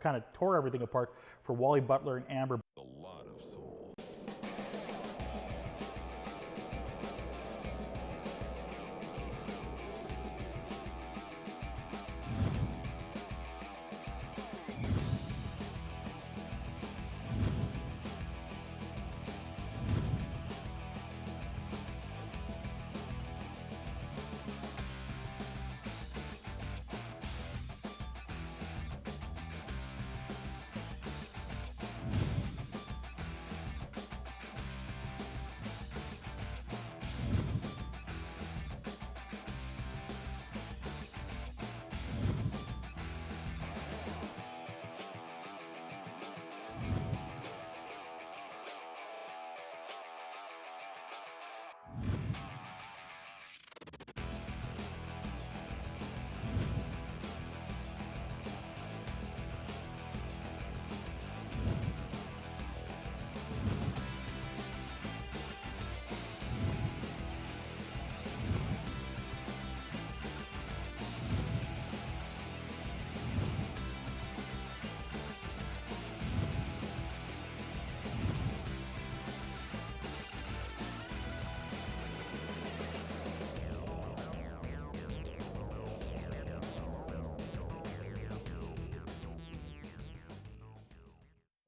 kind of tore everything apart for Wally Butler and Amber. A lot of soul.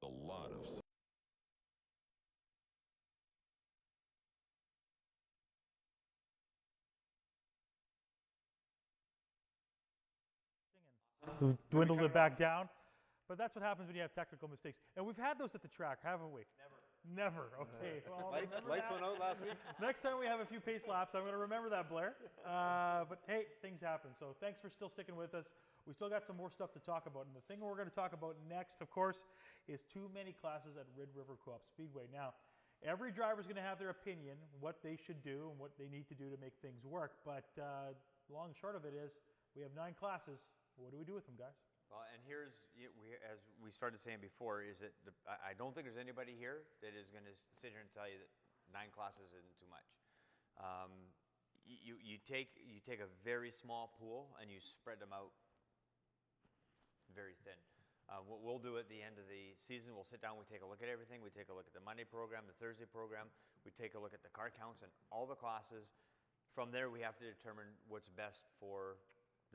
A lot of soul. We've dwindled it back down, but that's what happens when you have technical mistakes. And we've had those at the track, haven't we? Never. Okay. Well, Lights went out last week. next time we have a few pace laps, I'm going to remember that, Blair. But hey, things happen. So thanks for still sticking with us. We still got some more stuff to talk about. And the thing we're going to talk about next, of course, is too many classes at Red River Co-op Speedway. Now, every driver is going to have their opinion, what they should do and what they need to do to make things work. But long and short of it is, we have 9 classes. What do we do with them, guys? Well, and here's, as we started saying before, is that I don't think there's anybody here that is going to sit here and tell you that 9 classes isn't too much. You take a very small pool and you spread them out very thin. What we'll do at the end of the season, we'll sit down, we take a look at everything. We take a look at the Monday program, the Thursday program. We take a look at the car counts and all the classes. From there, we have to determine what's best for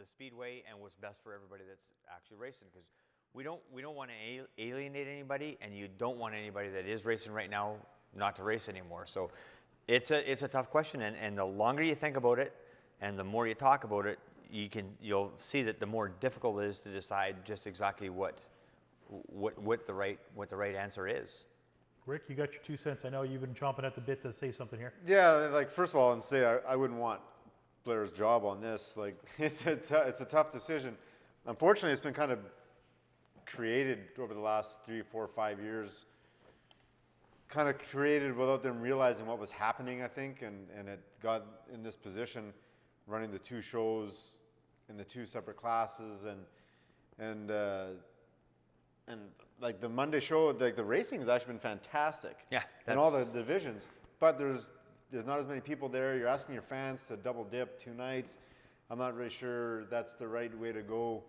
the Speedway and what's best for everybody that's actually racing, because we don't want to alienate anybody, and you don't want anybody that is racing right now not to race anymore. So it's a tough question, and the longer you think about it and the more you talk about it, you'll see that the more difficult it is to decide just exactly what the right answer is. Rick, you got your 2 cents. I know you've been chomping at the bit to say something here. Yeah, like first of all, and say I wouldn't want Blair's job on this. Like it's a tough decision. Unfortunately, it's been kind of created over the last 3, 4, 5 years. Kind of created without them realizing what was happening, I think, and it got in this position, running the 2 shows in the 2 separate classes, and like the Monday show, like the racing has actually been fantastic. Yeah, in all the divisions, but there's not as many people there. You're asking your fans to double dip 2 nights. I'm not really sure that's the right way to go.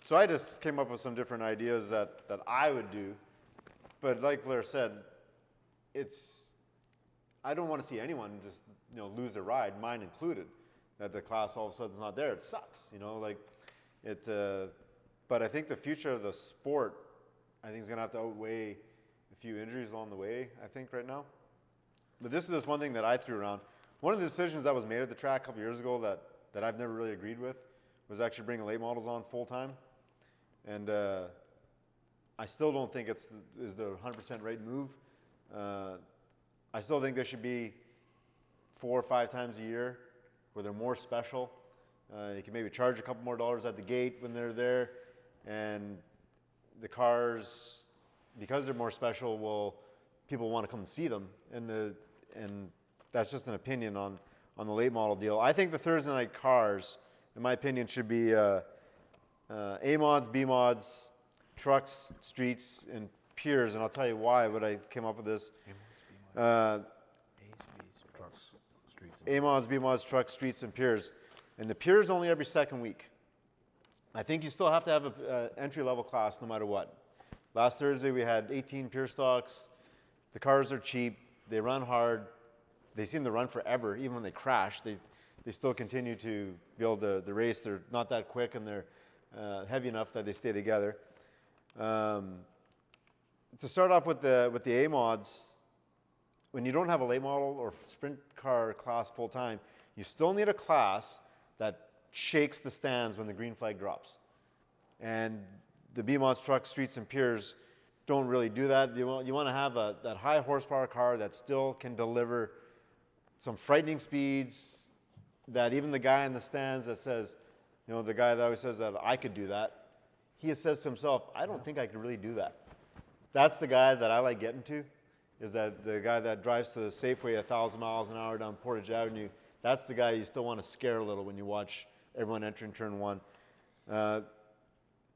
So I just came up with some different ideas that I would do. But like Blair said, I don't want to see anyone just lose their ride, mine included. That the class all of a sudden is not there. It sucks, But I think the future of the sport, I think, is going to have to outweigh a few injuries along the way, I think, right now. But this is just one thing that I threw around. One of the decisions that was made at the track a couple years ago that I've never really agreed with was actually bringing late models on full time. And I still don't think is the 100% right move. I still think there should be 4 or 5 times a year where they're more special. You can maybe charge a couple more dollars at the gate when they're there, and the cars, because they're more special, people want to come and see them, and that's just an opinion on the late model deal. I think the Thursday night cars, in my opinion, should be A mods, B mods, trucks, streets, and piers, and I'll tell you why. But I came up with this. A mods, B mods, trucks, streets, and piers, and the piers only every second week. I think you still have to have a entry-level class no matter what. Last Thursday we had 18 pure stocks. The cars are cheap. They run hard. They seem to run forever. Even when they crash, they still continue to be able to race. They're not that quick, and they're heavy enough that they stay together. To start off with the A mods, when you don't have a late model or sprint car class full time, you still need a class that shakes the stands when the green flag drops. And the B mods trucks, streets, and pures don't really do that. You want to have that high horsepower car that still can deliver some frightening speeds that even the guy in the stands that says, the guy that always says that I could do that, he says to himself, I don't think I could really do that. That's the guy that I like getting to, is that the guy that drives to the Safeway 1,000 miles an hour down Portage Avenue. That's the guy you still want to scare a little when you watch everyone entering turn one.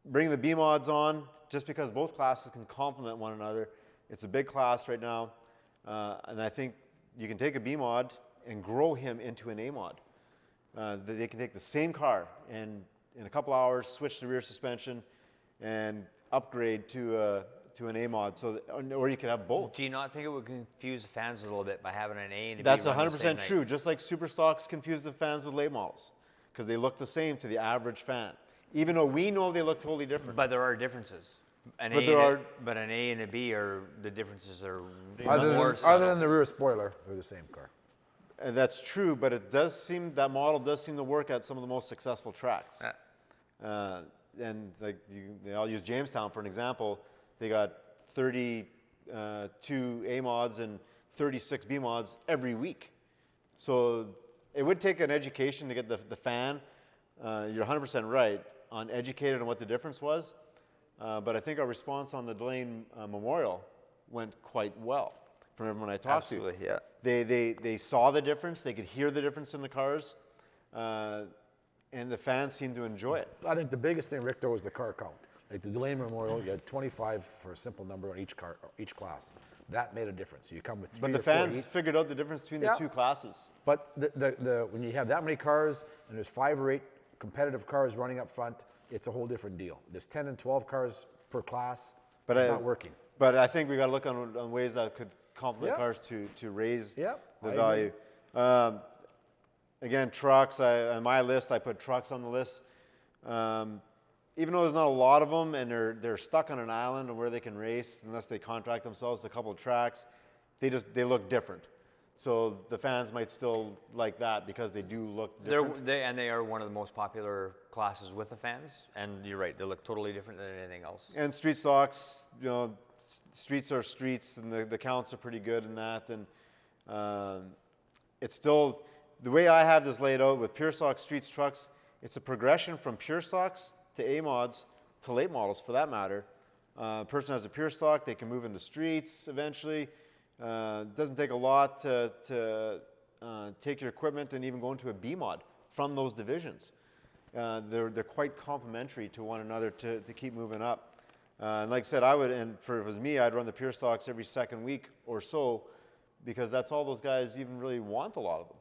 Bring the B mods on, just because both classes can complement one another. It's a big class right now, and I think you can take a B mod and grow him into an A mod. They can take the same car and in a couple hours switch the rear suspension and upgrade to an A mod, or you could have both. Do you not think it would confuse the fans a little bit by having an A and a B? That's run the same 100% true. Just like super stocks confuse the fans with late models, because they look the same to the average fan, even though we know they look totally different. But there are differences. But an A and a B the differences are more subtle. Other than the rear spoiler, they're the same car. And that's true, but that model does seem to work at some of the most successful tracks. And I'll use Jamestown for an example. They got 32 A mods and 36 B mods every week. So it would take an education to get the fan. You're 100% right on educated on what the difference was. But I think our response on the Delane Memorial went quite well from everyone I talked to. Absolutely, yeah. They saw the difference. They could hear the difference in the cars. And the fans seemed to enjoy it. I think the biggest thing, Rick, though, is the car count. Like the Delane Memorial, you had 25 for a simple number on each class. That made a difference. You come with 3 But the or 4 fans heats. figured out the difference between the two classes. But when you have that many cars and there's 5 or 8 competitive cars running up front, it's a whole different deal. There's 10 and 12 cars per class. It's not working. But I think we got to look on ways that could complement cars to raise the value. Again, trucks. On my list, I put trucks on the list. Even though there's not a lot of them, and they're stuck on an island where they can race unless they contract themselves to a couple of tracks, they look different. So the fans might still like that because they do look different. They are one of the most popular classes with the fans, and you're right, they look totally different than anything else. And street stocks, streets are streets, and the counts are pretty good in that. And it's still, the way I have this laid out with pure stock streets trucks, it's a progression from pure stocks to A mods to late models for that matter. A person has a pure stock, they can move into streets eventually. It doesn't take a lot to take your equipment and even go into a B mod from those divisions. They're quite complementary to one another to keep moving up. And like I said, if it was me, I'd run the pure stocks every second week or so, because that's all those guys even really want, a lot of them.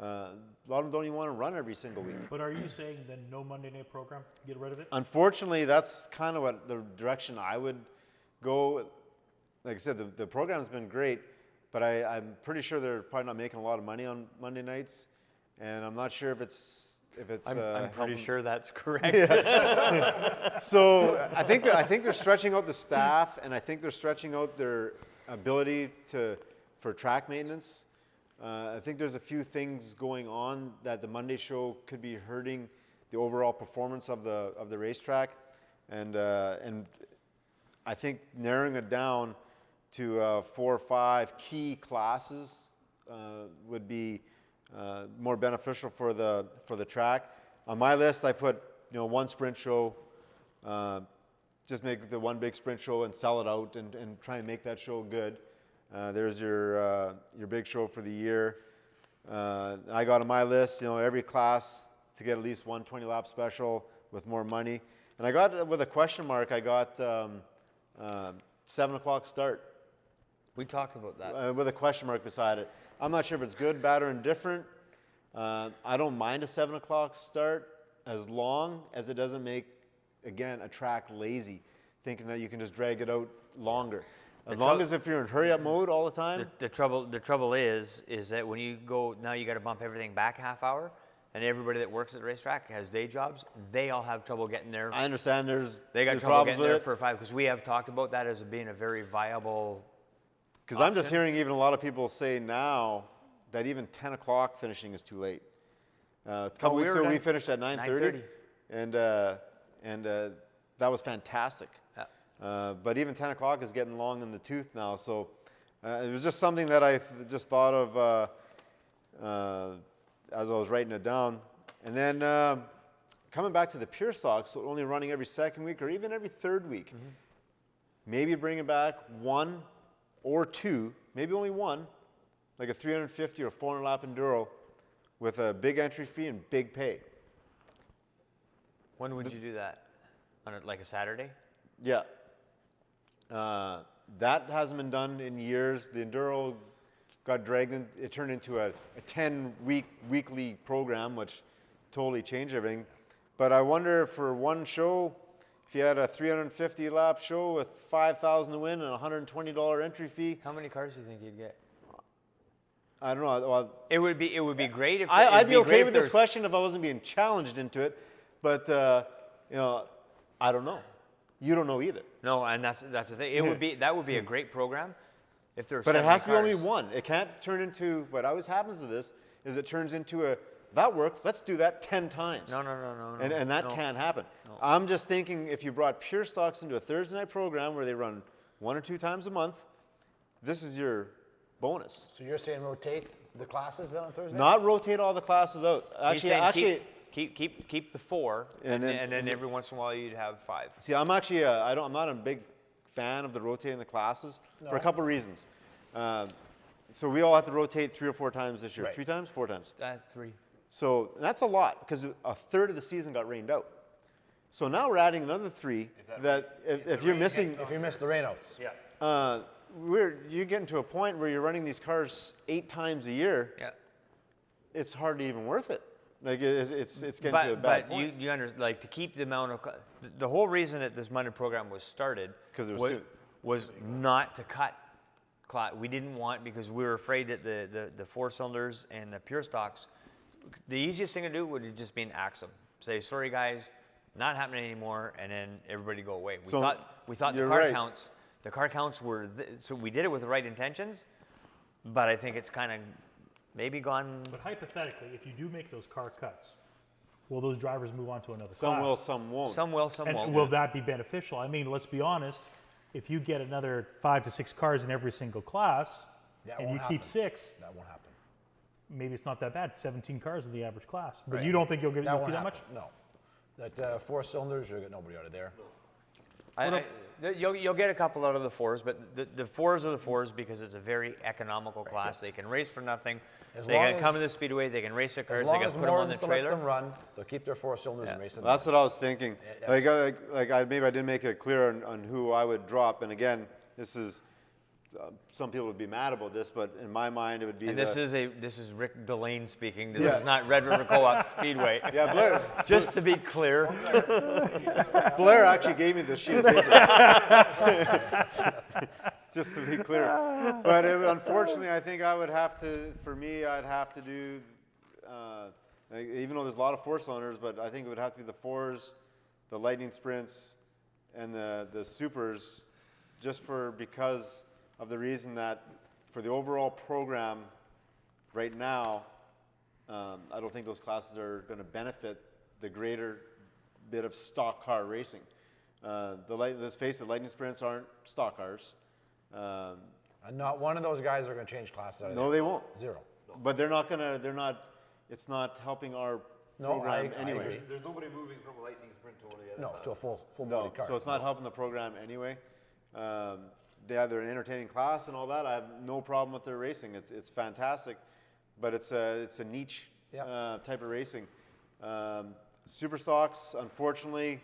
A lot of them don't even want to run every single week. But are you saying then no Monday night program? Get rid of it? Unfortunately, that's kind of what the direction I would go. Like I said, the program's been great, but I'm pretty sure they're probably not making a lot of money on Monday nights, and I'm not sure if it's. I'm pretty sure that's correct. So I think they're stretching out the staff, and I think they're stretching out their ability for track maintenance. I think there's a few things going on that the Monday show could be hurting the overall performance of the racetrack, and I think narrowing it down to 4 or 5 key classes would be more beneficial for the track. On my list, I put 1 sprint show, just make the one big sprint show and sell it out and try and make that show good. There's your big show for the year. I got on my list, every class to get at least one 20-lap special with more money. And I got, with a question mark, I got 7 o'clock start. We talked about that. With a question mark beside it. I'm not sure if it's good, bad, or indifferent. I don't mind a 7 o'clock start. as long as it doesn't make, again, a track lazy, thinking that you can just drag it out longer. As long as if you're in hurry-up mode all the time. The trouble is that when you go, now you got to bump everything back a half hour, and everybody that works at the racetrack has day jobs, they all have trouble getting there. I understand They got there's trouble problems getting with there it. for 5, because we have talked about that as being a very viable Because I'm just option. hearing even a lot of people say now that even 10 o'clock finishing is too late. A couple we weeks were ago, we done finished at 9:30, 9:30. and that was fantastic. Yeah. But even 10 o'clock is getting long in the tooth now. So it was just something that I just thought of as I was writing it down. And then coming back to the pure stocks, so only running every second week or even every third week. Maybe bringing back 1 or 2, maybe only 1, like a 350 or 400 lap enduro with a big entry fee and big pay. When would you do that? On like a Saturday? Yeah. That hasn't been done in years. The enduro got dragged in. It turned into a 10-weekly program, which totally changed everything. But I wonder for one show, if you had a 350 lap show with $5,000 to win and a $120 entry fee, How many cars do you think you'd get? I don't know. Well, It would be great if I'd be okay with this this question if I wasn't being challenged into it. But I don't know. You don't know either. No, and that's the thing. That would be a great program if there were. But it 70 has to be only cars. one. It can't turn into, what always happens to this is it turns into that worked, let's do that 10 times. No. And that can't happen. I'm just thinking if you brought pure stocks into a Thursday night program where they run 1 or 2 times a month, this is your bonus. So you're saying rotate the classes then on Thursday? Not rotate all the classes out. He's saying Actually, keep the 4, And and then- then every once in a while you'd have 5. see, I'm actually, I'm not a big fan of the rotating the classes for a couple reasons. So we all have to rotate 3 or 4 times this year. Right. 3 times? 4 times. 3. So that's a lot because a third of the season got rained out. So now we're adding another 3 that if you're missing, If you miss the rainouts. Yeah. you're getting to a point where you're running these cars 8 times a year. Yeah. It's hardly even worth it. Like it's getting to a bad But point. you understand, like, to keep the amount of the whole reason that this Monday program was started 'Cause it was was not to cut. We didn't want, because we were afraid that the 4-cylinders and the pure stocks, the easiest thing to do would have just been axe them. Say, sorry guys, not happening anymore, and then everybody go away. We So, thought the you're car right. counts. The car counts were so we did it with the right intentions, but I think it's kind of maybe gone. But hypothetically, if you do make those car cuts, will those drivers move on to another Some class? will, some won't. Some will, some And won't. will that be beneficial? I mean, let's be honest. If you get another 5 to 6 cars in every single class, That and won't you keep happen. 6, That won't happen. maybe it's not that bad. 17 cars in the average class. But Right. you don't think you'll see won't that happen. much? No. That 4 cylinders, you'll get nobody out of there. You'll get a couple out of the 4s, but the 4s are the 4s because it's a very economical class. They can race for nothing. As They long can as- come to the Speedway. They can race their cars. As They long can as put them on the Morton lets trailer. them run, they'll keep their 4 cylinders and race them. That's what I was thinking. Yes. Maybe I didn't make it clear on who I would drop. And again, this is some people would be mad about this, but in my mind, it would be. And this is Rick Delane speaking. This Yeah. is not Red River Co-op Speedway. Yeah, Blair. Just to be clear. Blair actually gave me the sheet of paper. Just to be clear. But unfortunately, I think I would have to, for me, I'd have to do, even though there's a lot of 4-cylinders, but I think it would have to be the 4s, the Lightning Sprints, and the Supers, just because of the reason that for the overall program right now, I don't think those classes are going to benefit the greater bit of stock car racing. Let's face it, Lightning Sprints aren't stock cars. And not one of those guys are going to change classes out of No, there. they won't. 0. But it's not helping our No, program I anyway. agree. There's nobody moving from a lightning sprint to one of the other. No, to a full No, body car. so it's not helping the program anyway. They're an entertaining class and all that. I have no problem with their racing. It's fantastic, but it's a niche Yep. type of racing. Super stocks, unfortunately,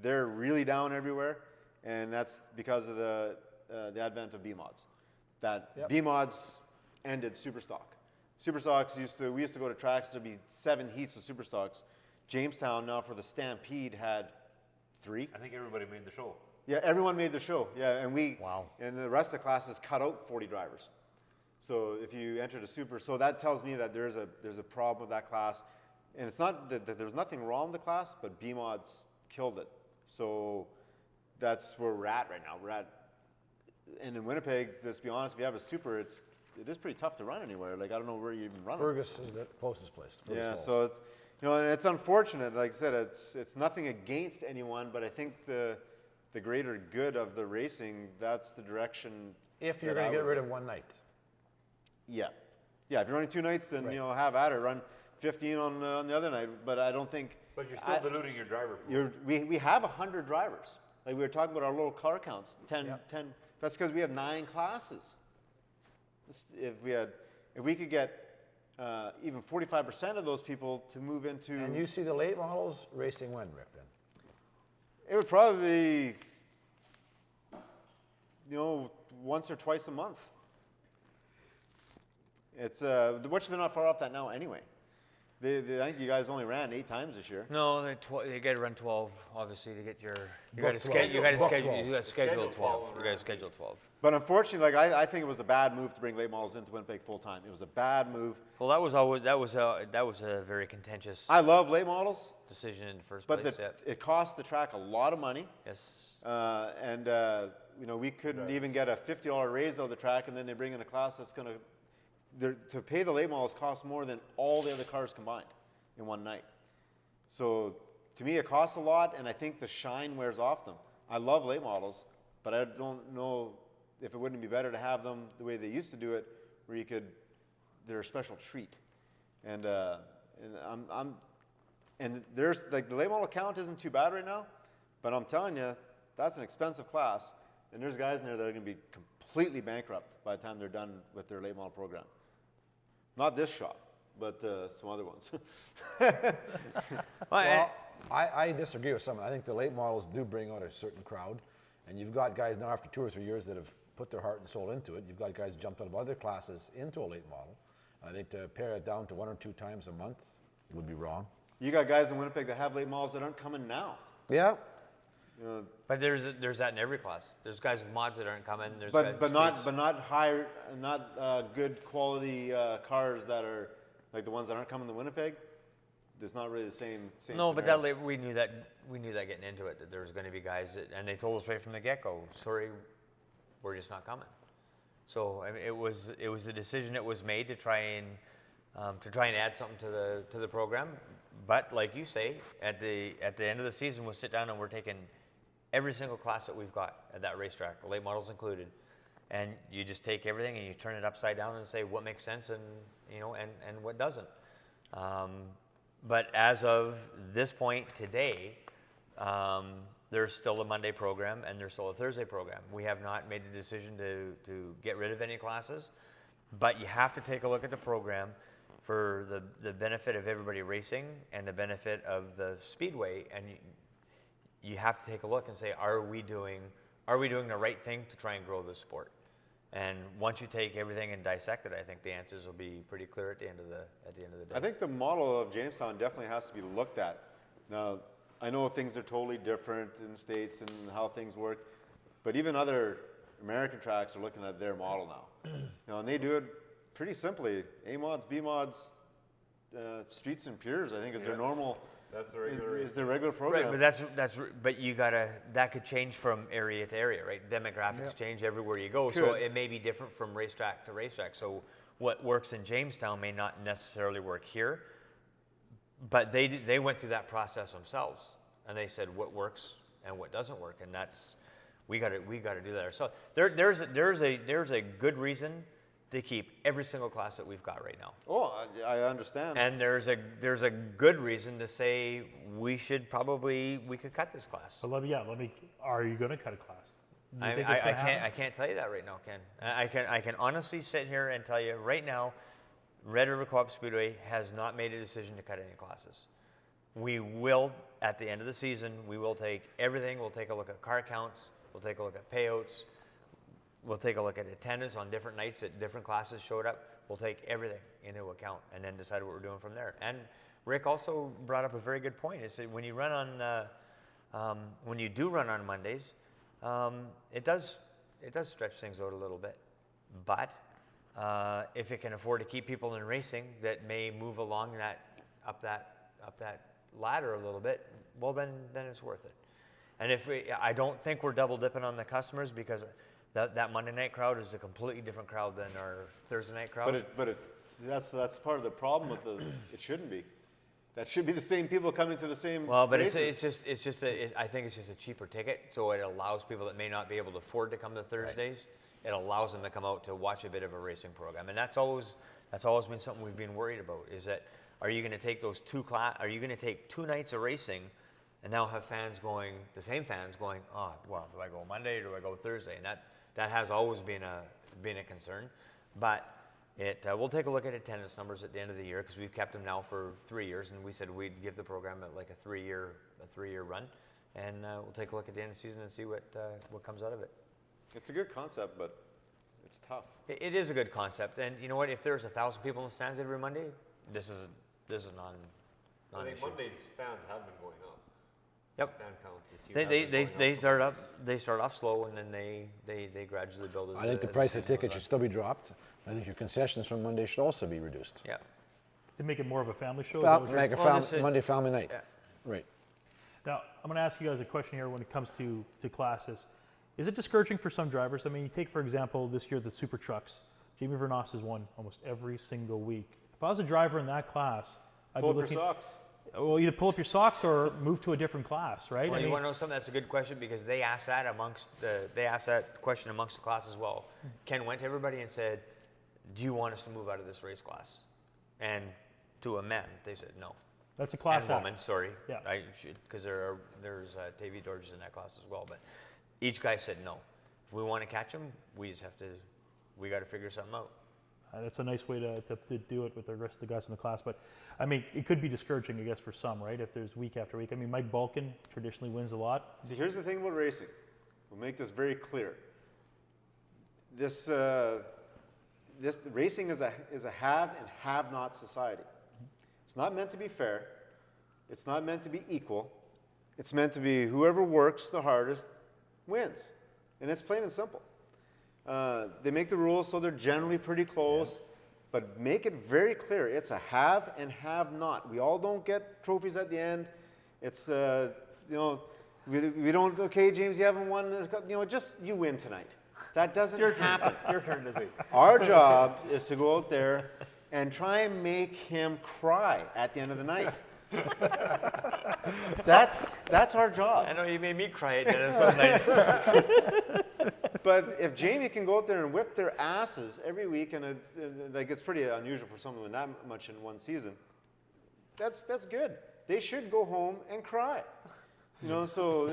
they're really down everywhere, and that's because of the advent of B mods. That Yep. B mods ended super stock. Super stocks we used to go to tracks. There'd be 7 heats of super stocks. Jamestown now for the Stampede had 3. I think everybody made the show. Yeah, everyone made the show. Yeah, and Wow. and the rest of the classes cut out 40 drivers. So if you entered a super, so that tells me that there's a problem with that class, and it's not that there's nothing wrong with the class, but B-Mods killed it. So that's where we're at right now. And in Winnipeg, let's be honest, if you have a super, it is pretty tough to run anywhere. Like, I don't know where you even run. Fergus is the closest place. Fergus Yeah, Falls. so it's, and it's unfortunate. Like I said, it's nothing against anyone, but I think the greater good of the racing, that's the direction. If you're that going I to get would- rid of one night. Yeah, yeah. If you're running 2 nights, then Right. have at it. Run 15 on the other night. But I don't think But you're still diluting your driver pool. we have 100 drivers. Like we were talking about our little car counts, 10. Yep. 10. That's because we have 9 classes. If we could get even 45% of those people to move into, And you see the late models racing when, Rick, then? it would probably be, once or twice a month. It's which they're not far off that now anyway. I think you guys only ran 8 times this year. No, you got to run 12, obviously, to get your. You Book got to 12. schedule. You got to Book schedule. 12. You got to schedule Schedule 12. 12 You got to schedule 12. But unfortunately, like I think it was a bad move to bring late models into Winnipeg full time. It was a bad move. Well, that was a very contentious I love late models, decision in the first but place. Yeah. it cost the track a lot of money. Yes. And we couldn't even get a $50 raise out of the track, and then they bring in a class that's going to pay the late models costs more than all the other cars combined in one night. So to me, it costs a lot, and I think the shine wears off them. I love late models, but I don't know if it wouldn't be better to have them the way they used to do it, where they're a special treat. And there's like the late model count isn't too bad right now, but I'm telling you, that's an expensive class, and there's guys in there that are going to be completely bankrupt by the time they're done with their late model program. Not this shop, but some other ones. Well, I disagree with some. I think the late models do bring out a certain crowd, and you've got guys now after 2 or 3 years that have put their heart and soul into it. You've got guys jumped out of other classes into a late model. I think to pare it down to 1 or 2 times a month would be wrong. You got guys in Winnipeg that have late models that aren't coming now. Yeah, But there's that in every class. There's guys with mods that aren't coming. There's But guys but with not streets. but not high, not good quality cars that are like the ones that aren't coming to Winnipeg. It's not really the same. No, but scenario. we knew that getting into it, that there was going to be guys that, and they told us right from the get-go, sorry, we're just not coming. So I mean, it was a decision that was made to try and add something to the program. But like you say, at the end of the season, we'll sit down and we're taking every single class that we've got at that racetrack, late models included, and you just take everything and you turn it upside down and say what makes sense and and what doesn't. But as of this point today, there's still a Monday program and there's still a Thursday program. We have not made a decision to get rid of any classes, but you have to take a look at the program for the benefit of everybody racing and the benefit of the Speedway, and you have to take a look and say, are we doing the right thing to try and grow this sport? And once you take everything and dissect it, I think the answers will be pretty clear at the end of the day. I think the model of Jamestown definitely has to be looked at. Now, I know things are totally different in the States and how things work, but even other American tracks are looking at their model now. And they do it pretty simply. A mods, B mods, streets and piers, I think is their normal. That's the regular. Is their regular program. Right, but that could change from area to area, right? Demographics change everywhere you go, so Could. it may be different from racetrack to racetrack. So what works in Jamestown may not necessarily work here, but they went through that process themselves, and they said what works and what doesn't work, and that's we got to do that ourselves. There's a good reason to keep every single class that we've got right now. Oh, I understand. And there's a good reason to say we could cut this class. So let me. Are you going to cut a class? Do you I think it's gonna can't happen? tell you that right now, Ken. I can honestly sit here and tell you right now, Red River Co-op Speedway has not made a decision to cut any classes. We will, at the end of the season, we will take everything. We'll take a look at car counts. We'll take a look at payouts. We'll take a look at attendance on different nights that different classes showed up. We'll take everything into account and then decide what we're doing from there. And Rick also brought up a very good point. Is that when you run on, when you do run on Mondays, it does stretch things out a little bit. But if it can afford to keep people in racing that may move along up that ladder a little bit, well then it's worth it. And I don't think we're double dipping on the customers, because that Monday night crowd is a completely different crowd than our Thursday night crowd. That's part of the problem with it shouldn't be. That should be the same people coming to the same But races. I think it's just a cheaper ticket, so it allows people that may not be able to afford to come to Thursdays. It allows them to come out to watch a bit of a racing program, and that's always been something we've been worried about. Is that, are you going to take those are you going to take 2 nights of racing, and now have the same fans going, oh well, do I go Monday or do I go Thursday? And that has always been a concern, but. We'll take a look at attendance numbers at the end of the year, because we've kept them now for 3 years, and we said we'd give the program like a 3-year run, and we'll take a look at the end of the season and see what comes out of it. It's a good concept, but it's tough. It is a good concept, and you know what? If there's 1,000 people in the stands every Monday, this is I think non-issue. Monday's fans have been going up. Yep. Fan count this year has been They going up. start off slow, and then they gradually build. I think the price of tickets should still be dropped. I think your concessions from Monday should also be reduced. Yeah. To make it more of a family show? Is that what you're- Make a Monday family night. Yeah. Right. Now, I'm going to ask you guys a question here when it comes to classes. Is it discouraging for some drivers? I mean, you take, for example, this year the Super Trucks. Jamie Vernos has won almost every single week. If I was a driver in that class, I'd Pull be up looking... your socks. Well, either pull up your socks or move to a different class, right? Well, you want to know something? That's a good question, because they asked that question amongst the class as well. Ken went to everybody and said, "Do you want us to move out of this race class?" And to a man, they said no. That's a class And act. woman, sorry. Yeah. I should, because there's Davy Dorges in that class as well. But each guy said no. If we want to catch them, we got to figure something out. That's a nice way to do it with the rest of the guys in the class. But, I mean, it could be discouraging, I guess, for some, right? If there's week after week. I mean, Mike Balkin traditionally wins a lot. See, here's the thing about racing. We'll make this very clear. This racing is a have and have not society. It's not meant to be fair. It's not meant to be equal. It's meant to be whoever works the hardest wins. And it's plain and simple. They make the rules so they're generally pretty close, but make it very clear. It's a have and have not. We all don't get trophies at the end. It's, we don't, okay, James, you haven't won, just you win tonight. That doesn't happen. Your turn this week. Our job is to go out there and try and make him cry at the end of the night. That's our job. I know you made me cry at dinner some nights. But if Jamie can go out there and whip their asses every week, and it's pretty unusual for someone to win that much in one season, that's good. They should go home and cry. So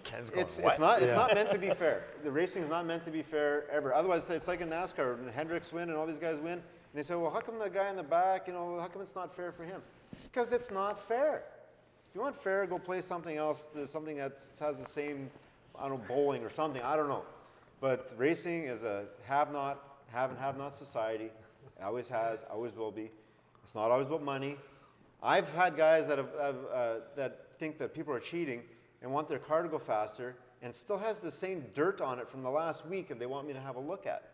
Ken's going, it's not meant to be fair. The racing is not meant to be fair ever. Otherwise, it's like in NASCAR. When Hendricks win and all these guys win, and they say, well, how come the guy in the back, how come it's not fair for him? Because it's not fair. If you want fair, go play something else, something that has the same, bowling or something. I don't know. But racing is a have and have not society. It always has, always will be. It's not always about money. I've had guys that that think that people are cheating and want their car to go faster, and it still has the same dirt on it from the last week, and they want me to have a look at it.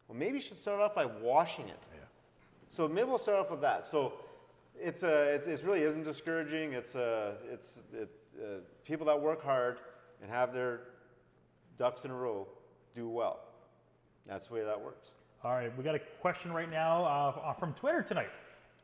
Well, maybe you should start off by washing it. Yeah. So maybe we'll start off with that. So it really isn't discouraging. It's people that work hard and have their ducks in a row do well. That's the way that works. All right, we got a question right now from Twitter tonight.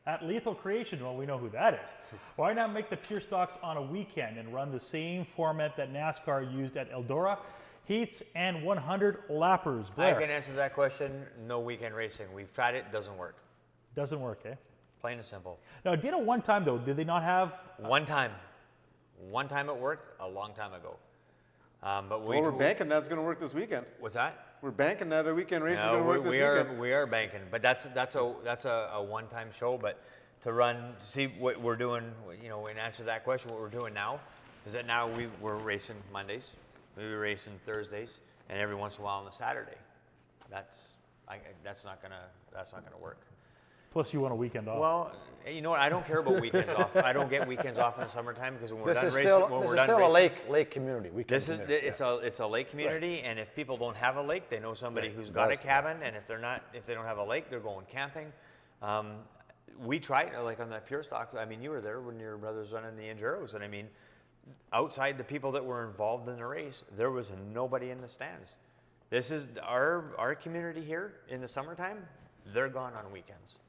At Lethal Creation, well, we know who that is. Why not make the pure stocks on a weekend and run the same format that NASCAR used at Eldora? Heats and 100 lappers. Blair. I can answer that question. No weekend racing. We've tried it. Doesn't work. Doesn't work, eh? Plain and simple. Now, did it one time, though? Did they not have... One time it worked a long time ago. But we're banking that's going to work this weekend. What's that? We're banking that a weekend race is going to work this weekend. We are banking, but that's a one-time show. But to run, see what we're doing, in answer to that question, what we're doing now is that now we're racing Mondays, we're racing Thursdays, and every once in a while on a Saturday. That's not gonna work. Plus, you want a weekend off. Well, you know what? I don't care about weekends off. I don't get weekends off in the summertime because when we're This done is racing, still, when this we're is done still a racing, lake community. Weekend this is community. it's a lake community, and if people don't have a lake, they know somebody who's got a That's- cabin, and if they don't have a lake, they're going camping. We tried like on that pure stock. I mean, you were there when your brother was running the Enduros, and I mean, outside the people that were involved in the race, there was nobody in the stands. This is our community here in the summertime. They're gone on weekends.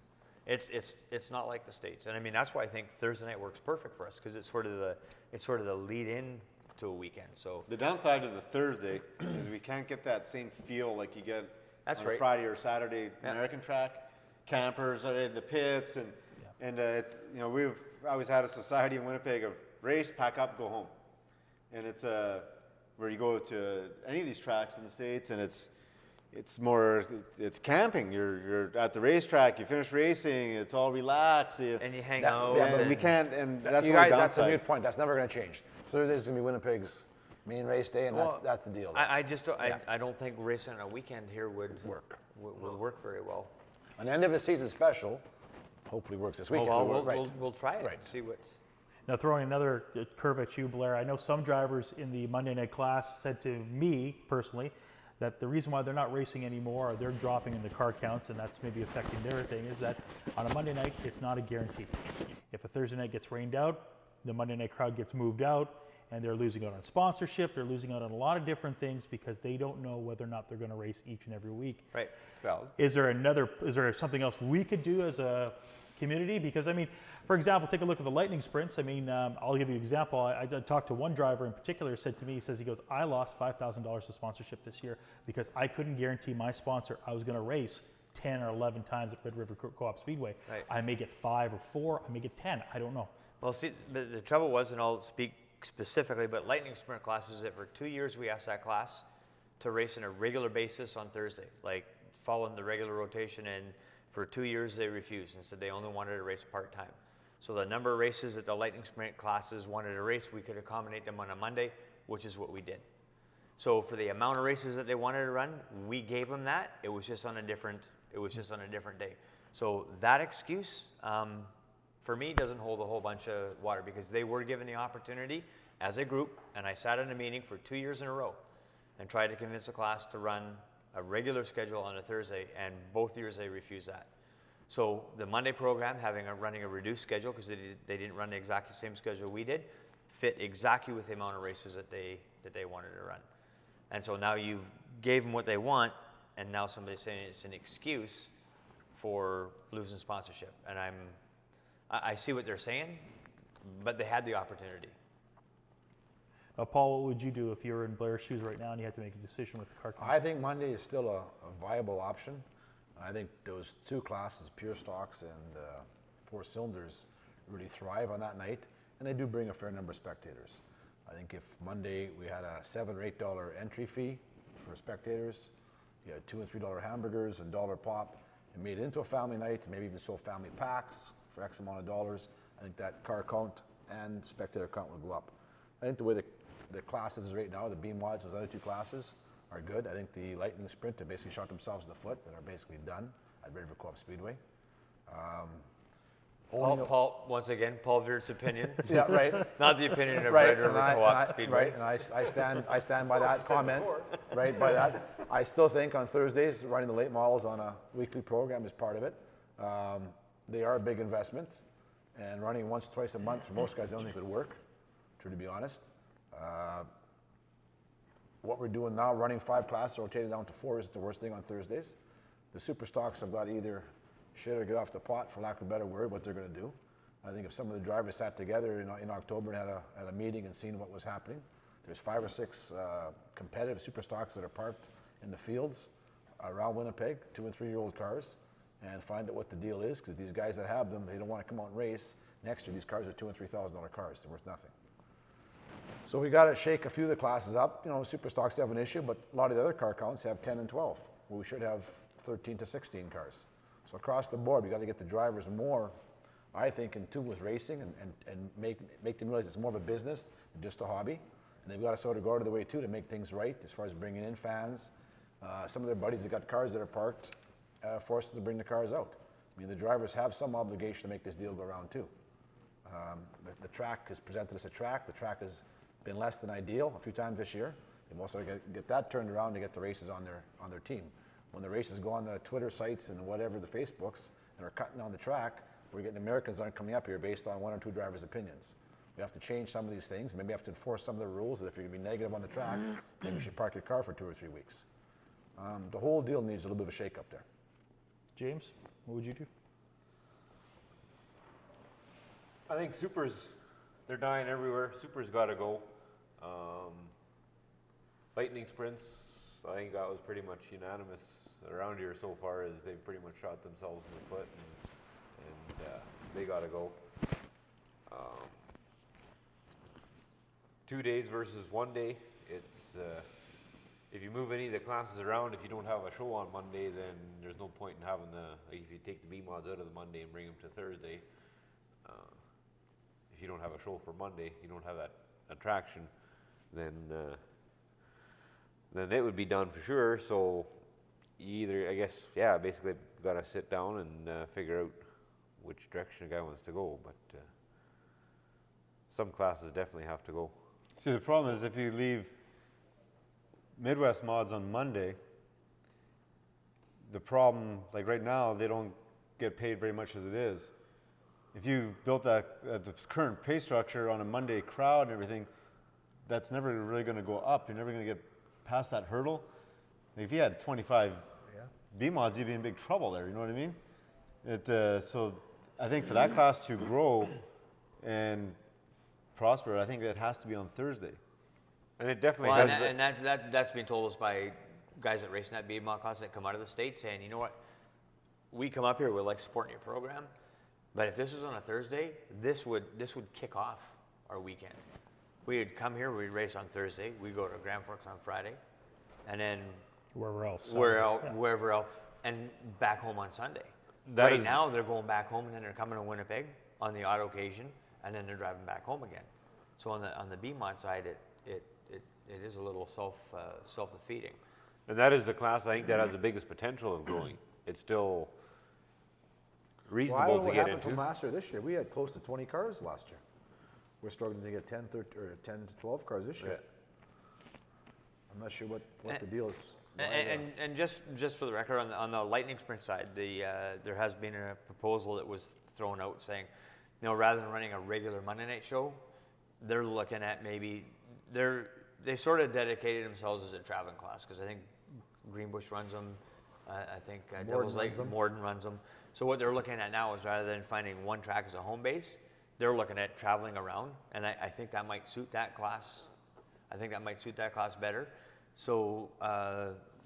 It's not like the States, and I mean that's why I think Thursday night works perfect for us because it's sort of the lead in to a weekend. So The downside of the Thursday is we can't get that same feel like you get That's on a right. Friday or Saturday Yeah. American track. Campers are in the pits, and you know, we've always had a society in Winnipeg of race, pack up, go home, and it's where you go to any of these tracks in the States, and it's camping. You're at the racetrack, you finish racing, it's all relaxed, and you hang That- out. yeah, and and we can't, and that's you the only guys, that's a downside. moot point. That's never going to change. Thursday's going to be Winnipeg's main race day, and Well, that's the deal. I just don't, Yeah. I don't think racing on a weekend here would work very well. An end of the season special hopefully works this weekend. Well, Right. we'll try it. Right. And see what. Now, throwing another curve at you, Blair, I know some drivers in the Monday night class said to me personally that the reason why they're not racing anymore or they're dropping in the car counts, and that's maybe affecting their thing, is that on a Monday night, it's not a guarantee. If a Thursday night gets rained out, the Monday night crowd gets moved out, and they're losing out on sponsorship, they're losing out on a lot of different things because they don't know whether or not they're going to race each and every week. Right. It's valid. Is there something else we could do as a community? Because I mean, for example, take a look at the lightning sprints. I mean, I'll give you an example. I talked to one driver in particular, said to me, he says, he goes, I lost $5,000 of sponsorship this year because I couldn't guarantee my sponsor I was going to race 10 or 11 times at Red River Co-op Speedway. Right. I may get 5 or 4, I may get 10, I don't know. Well, see, the trouble was, and I'll speak specifically, but lightning sprint classes, that for 2 years we asked that class to race on a regular basis on Thursday, like following the regular rotation, and for 2 years they refused and said they only wanted to race part-time. So the number of races that the lightning sprint classes wanted to race, we could accommodate them on a Monday, which is what we did. So for the amount of races that they wanted to run, we gave them that. It was just on a different day. So that excuse, for me, doesn't hold a whole bunch of water because they were given the opportunity as a group, and I sat in a meeting for 2 years in a row and tried to convince the class to run a regular schedule on a Thursday, and both years they refused that. So the Monday program, running a reduced schedule because they didn't run the exact same schedule we did, fit exactly with the amount of races that they wanted to run. And so now you gave them what they want, and now somebody's saying it's an excuse for losing sponsorship. And I see what they're saying, but they had the opportunity. Now, Paul, what would you do if you were in Blair's shoes right now and you had to make a decision with the car counts? I think Monday is still a viable option. I think those two classes, pure stocks and 4 cylinders, really thrive on that night, and they do bring a fair number of spectators. I think if Monday we had a $7 or $8 entry fee for spectators, you had $2 and $3 hamburgers and $1 pop, and made it into a family night, maybe even sold family packs for X amount of dollars, I think that car count and spectator count would go up. I think the way the classes right now, the beam wads, those other 2 classes are good. I think the Lightning Sprint have basically shot themselves in the foot and are basically done at Red River Co-op Speedway. Paul, once again, Paul Veert's opinion, Yeah, right. not the opinion of Right, Red River Co-op Speedway. Right, and I stand by that comment, right, by that. I still think on Thursdays, running the late models on a weekly program is part of it. They are a big investment, and running once, twice a month for most guys, I don't think would work, to be honest. What we're doing now, running 5 classes, rotating down to 4, isn't the worst thing on Thursdays. The super stocks have got to either shit or get off the pot, for lack of a better word, what they're going to do. I think if some of the drivers sat together in October and had a meeting and seen what was happening, there's 5 or 6 competitive super stocks that are parked in the fields around Winnipeg, 2 and 3-year-old cars, and find out what the deal is, because these guys that have them, they don't want to come out and race. Next year, these cars are $2,000 and $3,000 cars. They're worth nothing. So we got to shake a few of the classes up. You know, super stocks have an issue, but a lot of the other car counts have 10 and 12, where we should have 13 to 16 cars. So across the board, we got to get the drivers more, I think, in tune with racing and make them realize it's more of a business than just a hobby. And they've got to sort of go out of the way too to make things right as far as bringing in fans. Some of their buddies that got cars that are parked, forced them to bring the cars out. I mean, the drivers have some obligation to make this deal go around too. The track has presented us a track. The track has been less than ideal a few times this year. They've also got to get that turned around to get the races on their team. When the races go on the Twitter sites and whatever, the Facebooks, and are cutting on the track, we're getting Americans that aren't coming up here based on one or two drivers' opinions. We have to change some of these things. Maybe we have to enforce some of the rules that if you're going to be negative on the track, maybe you should park your car for 2 or 3 weeks. The whole deal needs a little bit of a shake-up there. James, what would you do? I think supers, they're dying everywhere. Supers got to go. Lightning sprints, I think that was pretty much unanimous around here so far, as they've pretty much shot themselves in the foot, and they got to go. 2 days versus 1 day, it's if you move any of the classes around, if you don't have a show on Monday, then there's no point in having like if you take the B mods out of the Monday and bring them to Thursday, if you don't have a show for Monday, you don't have that attraction, then it would be done for sure. So you either, I guess, yeah, basically got to sit down and figure out which direction a guy wants to go, but some classes definitely have to go. See, the problem is if you leave Midwest mods on Monday, the problem, like right now, they don't get paid very much as it is. If you built that at the current pay structure on a Monday crowd and everything, that's never really going to go up. You're never going to get past that hurdle. If you had 25 B mods, you'd be in big trouble there. You know what I mean? So I think for that class to grow and prosper, I think it has to be on Thursday. And it definitely Well, does. and that's been told us by guys that race in that B-Mod class that come out of the state saying, you know what, we come up here, we like supporting your program, but if this was on a Thursday, this would kick off our weekend. We'd come here, we'd race on Thursday, we'd go to Grand Forks on Friday, and then Wherever else. wherever else, and back home on Sunday. That Right is- now, they're going back home, and then they're coming to Winnipeg on the odd occasion, and then they're driving back home again. So on the B-Mod side, it is a little self-defeating. And that is the class I think that has the biggest potential of growing. It's still Well, I reasonable don't know to what get happened into. from last year. This year, we had close to 20 cars last year. We're struggling to get 10 to 12 cars this year. I'm not sure what the deal is. And just for the record, on the Lightning Sprint side, there has been a proposal that was thrown out saying, rather than running a regular Monday night show, they're looking at maybe they sort of dedicated themselves as a traveling class, because I think Greenbush runs them, I think Devil's Lake, Morden runs them. So what they're looking at now is, rather than finding one track as a home base, they're looking at traveling around, and I think that might suit that class. I think that might suit that class better. So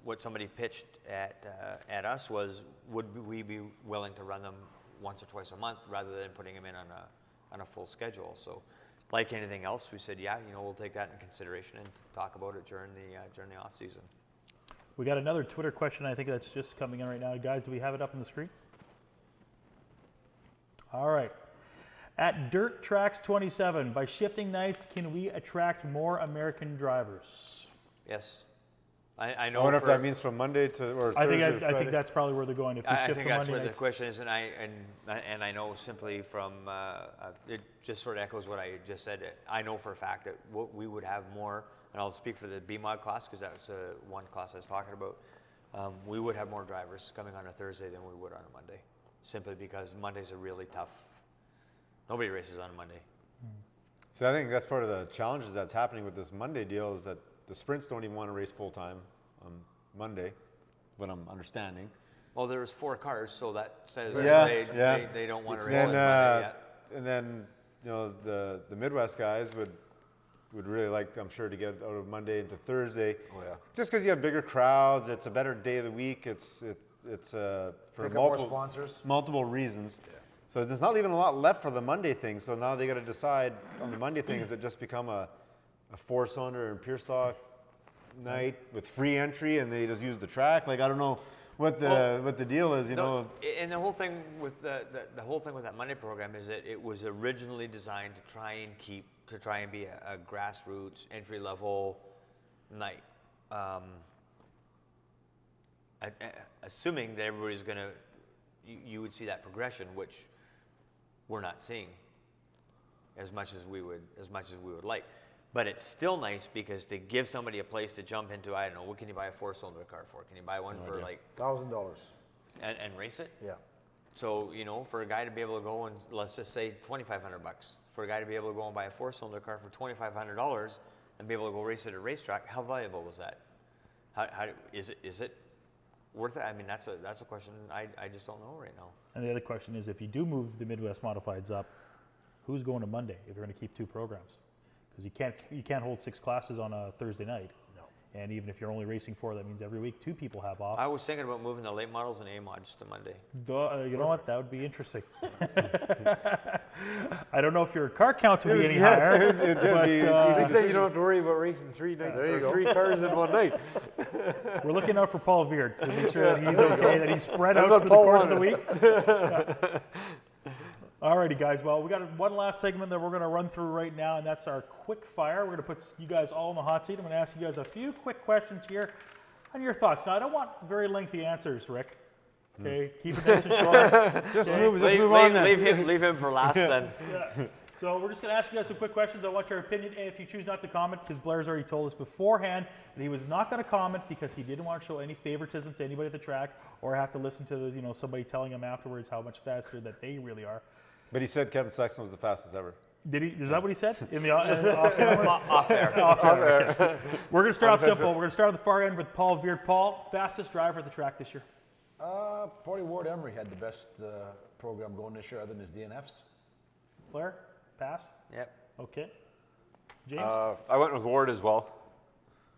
what somebody pitched at us was, would we be willing to run them once or twice a month rather than putting them in on a full schedule? So, like anything else, we said, yeah, we'll take that in consideration and talk about it during the off season. We got another Twitter question. I think that's just coming in right now. Guys, do we have it up on the screen? All right. At Dirt Tracks 27, by shifting nights, can we attract more American drivers? Yes, I know. I wonder if that means from Monday to or Thursday to I Friday. think that's probably where they're going. If we I shift think to that's Monday where the nights. question is, and I know simply from it just sort of echoes what I just said. I know for a fact that we would have more, and I'll speak for the B-Mod class because that's one class I was talking about. We would have more drivers coming on a Thursday than we would on a Monday, simply because Monday's a really tough. Nobody races on a Monday. So I think that's part of the challenges that's happening with this Monday deal, is that the sprints don't even want to race full time on Monday, what I'm understanding. Well, there's 4 cars, so that says Yeah, they don't want to race Then, on Monday yet. and then the Midwest guys would really like, I'm sure, to get out of Monday into Thursday. Oh, yeah. Just because you have bigger crowds, it's a better day of the week. It's for Pick up more multiple sponsors. multiple reasons. So there's not even a lot left for the Monday thing. So now they got to decide on the Monday thing, is it just become a 4-cylinder and pure stock night with free entry and they just use the track? Like, I don't know what the deal is, you know. And the whole thing with the whole thing with that Monday program is that it was originally designed to try and be a grassroots entry level night. Assuming that everybody's going to you would see that progression, which we're not seeing as much as we would like. But it's still nice because to give somebody a place to jump into, I don't know, what can you buy a 4-cylinder car for? Can you buy one for like $1,000. and race it? Yeah. So, you know, for a guy to be able to go and, let's just say $2,500, for a guy to be able to go and buy a 4-cylinder car for $2,500 and be able to go race at a racetrack, how valuable was that? Is it worth it? I mean, that's a question I just don't know right now. And the other question is, if you do move the Midwest Modifieds up, who's going to Monday if you're going to keep 2 programs? Because you can't hold 6 classes on a Thursday night. No. And even if you're only racing 4, that means every week 2 people have off. I was thinking about moving the late models and A mods to Monday. You know what? That would be interesting. I don't know if your car counts would be any higher. But, You say you don't have to worry about racing 3 nights, or 3 cars in one night. we're looking out for Paul Veert to make sure that he's okay, that he's spread That's out what through the Paul course of the wanted. week. Alrighty, guys. Well, we got one last segment that we're going to run through right now, and that's our quick fire. We're going to put you guys all in the hot seat. I'm going to ask you guys a few quick questions here on your thoughts. Now, I don't want very lengthy answers, Rick. Okay, keep it nice and short. Just move on then. Leave him for last then. Yeah. So we're just going to ask you guys some quick questions. I want your opinion, and if you choose not to comment, because Blair's already told us beforehand that he was not going to comment because he didn't want to show any favoritism to anybody at the track, or have to listen to somebody telling him afterwards how much faster that they really are. But he said Kevin Sexton was the fastest ever. Did he? Is that what he said? In the off camera? Off there. Okay. We're going to start off simple. We're going to start on the far end with Paul Veert. Paul, fastest driver at the track this year? Probably Ward Emery had the best program going this year other than his DNFs. Blair, pass? Yep. Okay. James, I went with Ward as well.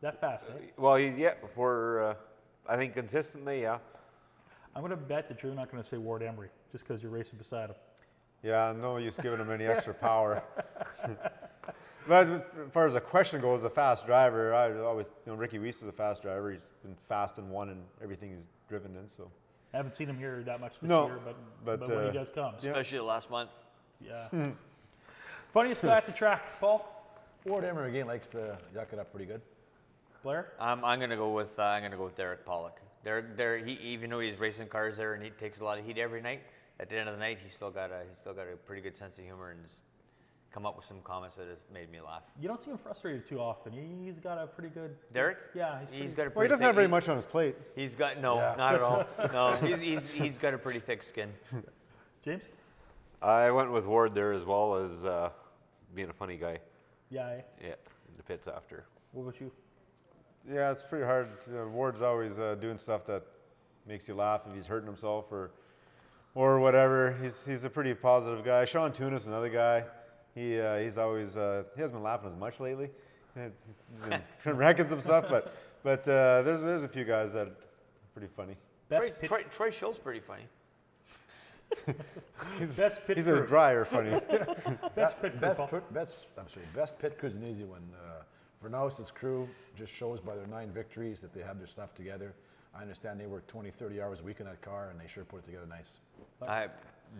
that fast, eh? Well, I think consistently, yeah. I'm going to bet that you're not going to say Ward Emery just because you're racing beside him. Yeah, no use giving him any extra power. But as far as the question goes, a fast driver, I always, Ricky Weiss is a fast driver. He's been fast and won in everything he's driven in. So I haven't seen him here that much this No, year, but, but when he does come. yeah. Especially last month. Yeah. Funniest guy at the track, Paul? Ward Emery again likes to yuck it up pretty good. Blair? I'm gonna go with Derek Pollock. Derek, he, even though he's racing cars there and he takes a lot of heat every night, at the end of the night he's still got a pretty good sense of humor and has come up with some comments that has made me laugh. You don't see him frustrated too often. He's got a pretty good. Derek? Yeah, He's got a well, pretty he doesn't thick, have very much on his plate. He's got not at all. No, he's got a pretty thick skin. James? I went with Ward there as well as being a funny guy. Yeah. Eh? Yeah, in the pits after. What about you? Yeah, it's pretty hard. Ward's always doing stuff that makes you laugh if he's hurting himself or whatever. He's a pretty positive guy. Sean Tunis, another guy. He's always he hasn't been laughing as much lately. He's been wrecking some stuff, but there's a few guys that are pretty funny. Troy Schill's pretty funny. Best pit He's crew. a dryer funny. Best pit crew, Best Paul. pit crew's an easy one. Vernouse's crew just shows by their 9 victories that they have their stuff together. I understand they work 20, 30 hours a week in that car, and they sure put it together nice. I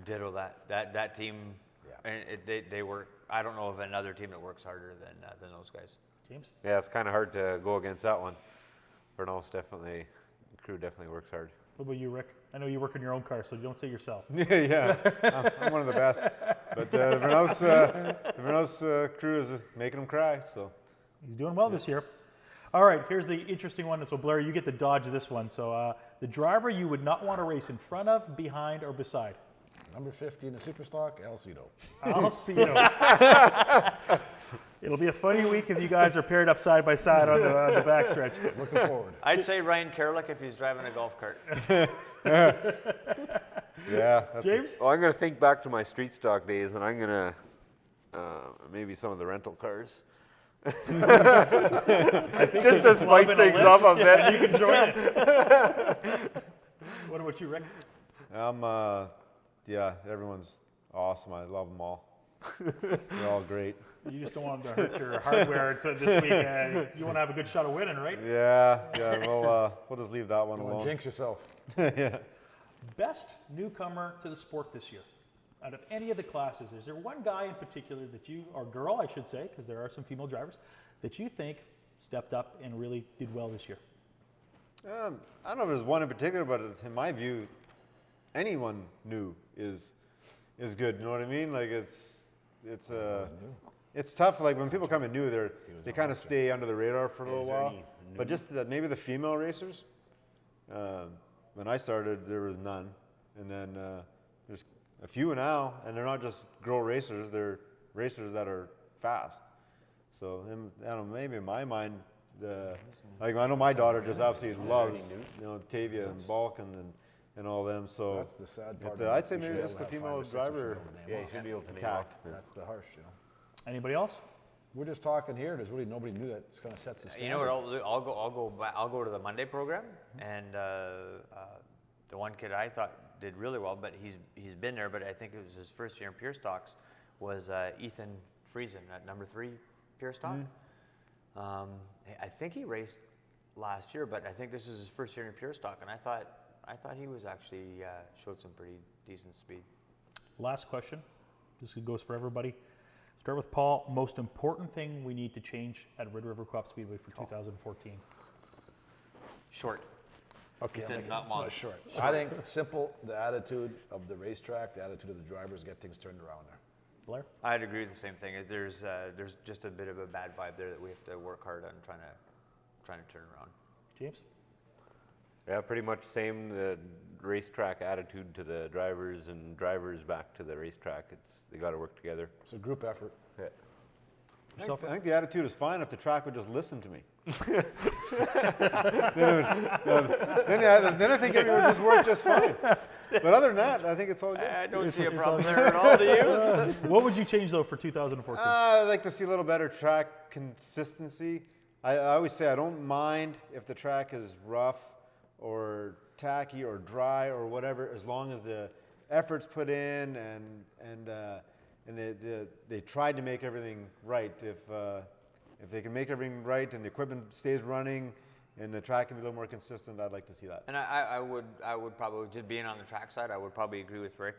ditto that team. Yeah. And they work. I don't know of another team that works harder than those guys. James? Yeah, it's kind of hard to go against that one. Bernal's definitely, the crew definitely works hard. What about you, Rick? I know you work in your own car, so don't say yourself. Yeah, I'm one of the best. But the Vernous crew is making him cry. So He's doing well this year. All right, here's the interesting one. So, Blair, you get to dodge this one. So, the driver you would not want to race in front of, behind, or beside? Number 50 in the Superstock, Alcedo. I'll see you. It'll be a funny week if you guys are paired up side by side on the backstretch. Looking forward. I'd say Ryan Kerlick if he's driving a golf cart. yeah, that's James? Well, I'm going to think back to my street stock days, and I'm going to maybe some of the rental cars. I think Just there's to a club spice and a things list, up a bit. and you can join it. What about you, Rick? yeah, everyone's awesome. I love them all. They're all great. You just don't want them to hurt your hardware this week. You want to have a good shot of winning, right? Yeah. We'll just leave that one Don't alone. jinx yourself. Yeah. Best newcomer to the sport this year? Out of any of the classes, is there one guy in particular that you, or girl I should say, because there are some female drivers, that you think stepped up and really did well this year? I don't know if there's one in particular, but in my view, anyone new is good. You know what I mean? Like it's tough. Like when people come in new, they kind of stay under the radar for a little Is there while. any But just maybe the female racers. When I started, there was none, and then there's a few now, and they're not just girl racers; they're racers that are fast. So I don't know, maybe in my mind, like I know my daughter just absolutely loves Tavia and Balkan and all them. So That's the sad part. I'd say You should maybe be just able the to have 5 female or 6 that should driver. know the name Yeah, you off. should be able to name Attack. off. That's the harsh, Anybody else? We're just talking here. There's really nobody new that's going to set the standard. You know what I'll do? I'll go to the Monday program, and the one kid I thought did really well, but he's been there, but I think it was his first year in pure stocks, was Ethan Friesen at number 3 pure stock. I think he raced last year, but I think this is his first year in pure stock, and I thought he was actually showed some pretty decent speed. Last question. This goes for everybody. Start with Paul. Most important thing we need to change at Red River Co-op Speedway for 2014. Short. Okay, He I'll said make it not long. short. I think simple, the attitude of the racetrack, the attitude of the drivers, get things turned around there. Blair? I'd agree with the same thing. There's just a bit of a bad vibe there that we have to work hard on trying to turn around. James? Yeah, pretty much same. The racetrack attitude to the drivers and drivers back to the racetrack. They got to work together. It's a group effort. Yeah. Yourself? I think the attitude is fine if the track would just listen to me. then I think everything would just work just fine. But other than that, I think it's all good. I don't see a problem there at all, do you? What would you change, though, for 2014? I'd like to see a little better track consistency. I always say I don't mind if the track is rough or tacky or dry or whatever, as long as the effort's put in and they tried to make everything right. If they can make everything right and the equipment stays running and the track can be a little more consistent, I'd like to see that. And I would probably, just being on the track side, I would probably agree with Rick.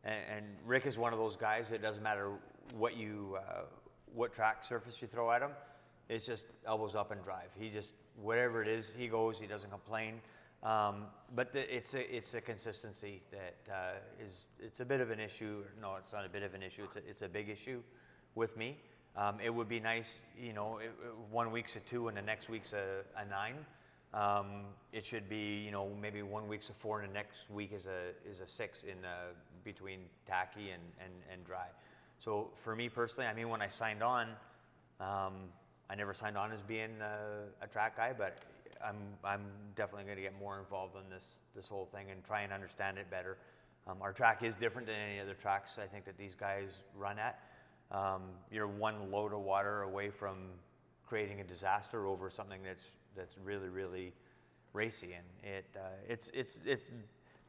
And Rick is one of those guys. It doesn't matter what track surface you throw at him. It's just elbows up and drive. He just, whatever it is, he goes. He doesn't complain. But it's a consistency that it's a bit of an issue. No, it's not a bit of an issue. It's a big issue with me. It would be nice, 1 week's a 2 and the next week's a 9. It should be, maybe 1 week's a 4 and the next week is a 6 in between tacky and dry. So for me personally, I mean, when I signed on, I never signed on as being a track guy, but I'm definitely going to get more involved in this whole thing and try and understand it better. Our track is different than any other tracks I think that these guys run at. You're one load of water away from creating a disaster over something that's really, really racy, and it's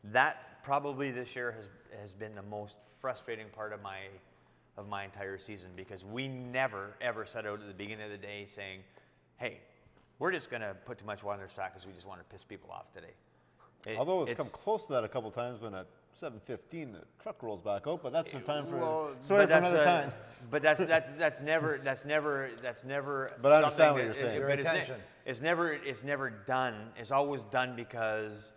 that probably this year has been the most frustrating part of my entire season, because we never ever set out at the beginning of the day saying, hey, we're just going to put too much water on this track because we just want to piss people off today. Although it's come close to that a couple times when at 7:15 the truck rolls back out, but that's the time for sorry for another time. But that's never. But I understand something what you're saying. Your intention. It's never done. It's always done because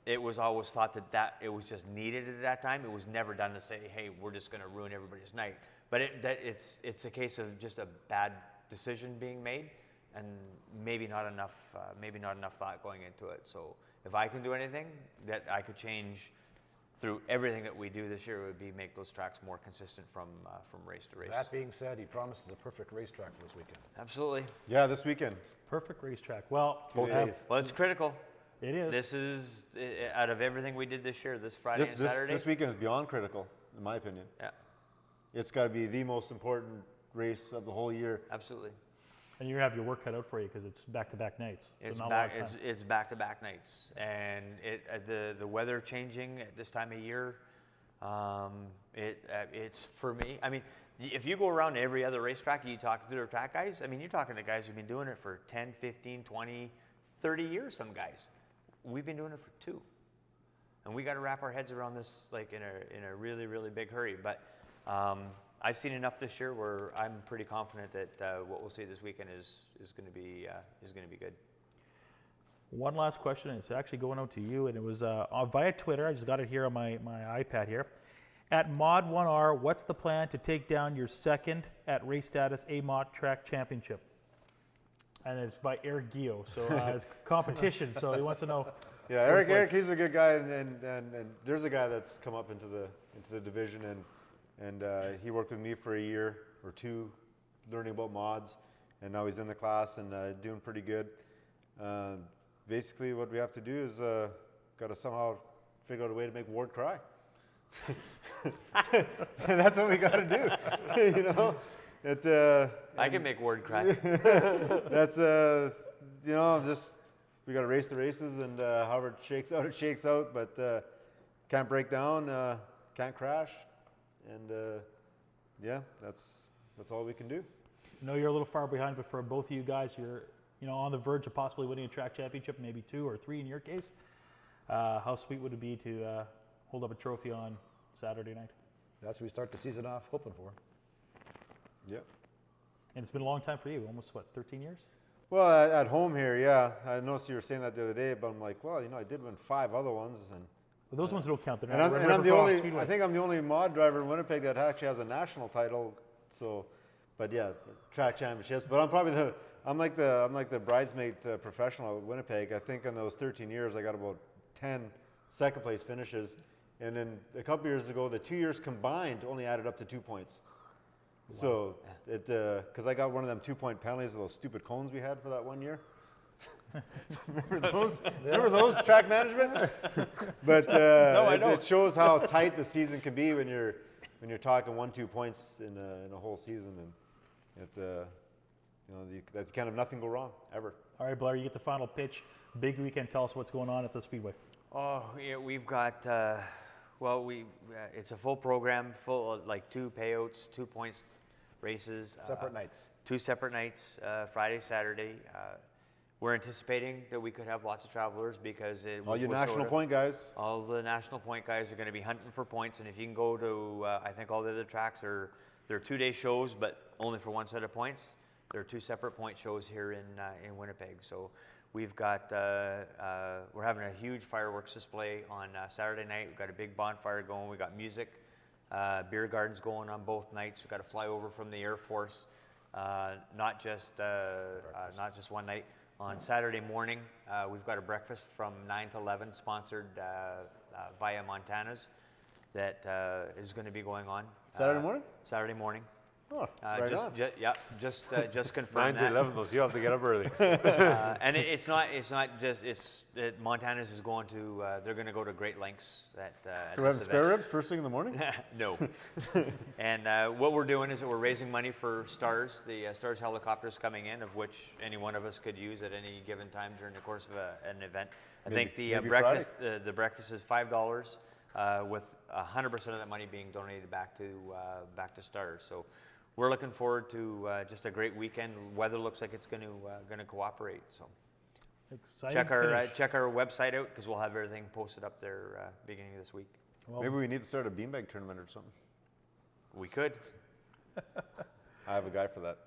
it was always thought that it was just needed at that time. It was never done to say, hey, we're just going to ruin everybody's night. But it's a case of just a bad decision being made, and maybe not enough thought going into it. So if I can do anything that I could change through everything that we do this year, it would be make those tracks more consistent from race to race. That being said, he promises a perfect racetrack for this weekend. Absolutely. Yeah, this weekend. Perfect racetrack. Well, Well, it's critical. it is. This is, out of everything we did this year, this Friday and Saturday. This weekend is beyond critical, in my opinion. Yeah, It's got to be the most important race of the whole year. absolutely. And you're going to have your work cut out for you because it's back-to-back nights. So It's not a lot of time. it's back-to-back nights, and the weather changing at this time of year. It's for me. I mean, if you go around every other racetrack, you talk to their track guys. I mean, you're talking to guys who've been doing it for 10, 15, 20, 30 years. Some guys. We've been doing it for 2, and we got to wrap our heads around this like in a really, really big hurry. But I've seen enough this year where I'm pretty confident that what we'll see this weekend is going to be good. One last question, and it's actually going out to you, and it was via Twitter. I just got it here on my iPad here. At Mod1R, what's the plan to take down your second at race status AMOT track championship? And it's by Eric Gio, so it's competition, so he wants to know. Yeah, Eric, he's a good guy, and there's a guy that's come up into the division, and he worked with me for a year or two, learning about mods, and now he's in the class and doing pretty good. Basically, what we have to do is got to somehow figure out a way to make Ward cry, and that's what we got to do. You know, I can make Ward cry. that's you know, just we got to race the races, and however it shakes out. But can't break down, can't crash, and yeah, that's all we can do. I know you're a little far behind, but for both of you guys, you're on the verge of possibly winning a track championship, maybe 2 or 3 in your case. How sweet would it be to hold up a trophy on Saturday night? That's what we start the season off hoping for. Yep. And it's been a long time for you, almost 13 years? Well, at home here, yeah. I noticed you were saying that the other day, but I'm like, well, I did win 5 other ones, and Well, those ones don't count. They're and not. I'm the only. I think I'm the only mod driver in Winnipeg that actually has a national title. So, but yeah, track championships. But I'm like the bridesmaid professional at Winnipeg. I think in those 13 years, I got about 10 second place finishes, and then a couple years ago, the 2 years combined only added up to 2 points. Wow. So it because I got one of them 2-point penalties of those stupid cones we had for that 1 year. Remember those? Remember those, track management? But No, I don't. it shows how tight the season can be when you're talking 1-2 points in a whole season, and that's kind of nothing go wrong ever. All right, Blair, you get the final pitch. Big weekend. Tell us what's going on at the Speedway. Oh, yeah, we've got, it's a full program, full of, like 2 payouts, 2 points races. Separate nights. 2 separate nights, Friday, Saturday. We're anticipating that we could have lots of travelers because All your national point guys. All the national point guys are going to be hunting for points, and if you can go to, I think all the other tracks they're 2-day shows, but only for 1 set of points. There are 2 separate point shows here in Winnipeg. So we've got, we're having a huge fireworks display on Saturday night. We've got a big bonfire going. We got music, beer gardens going on both nights. We've got a flyover from the Air Force, not just one night. On Saturday morning, we've got a breakfast from 9 to 11, sponsored via Montana's, that is going to be going on. Saturday morning? Saturday morning. Oh, right on. Just confirm 9 to 11, though, so you have to get up early. and it's not just Montana's is going to they're going to go to great lengths at So we're having spare ribs first thing in the morning? No. And what we're doing is that we're raising money for Stars, the Stars helicopters coming in, of which any one of us could use at any given time during the course of an event. I think the breakfast is $5, with 100% of that money being donated back to Stars. So we're looking forward to just a great weekend. Weather looks like it's going to cooperate. So Exciting check our website out, because we'll have everything posted up there beginning of this week. Well, Maybe we need to start a beanbag tournament or something. We could. I have a guy for that.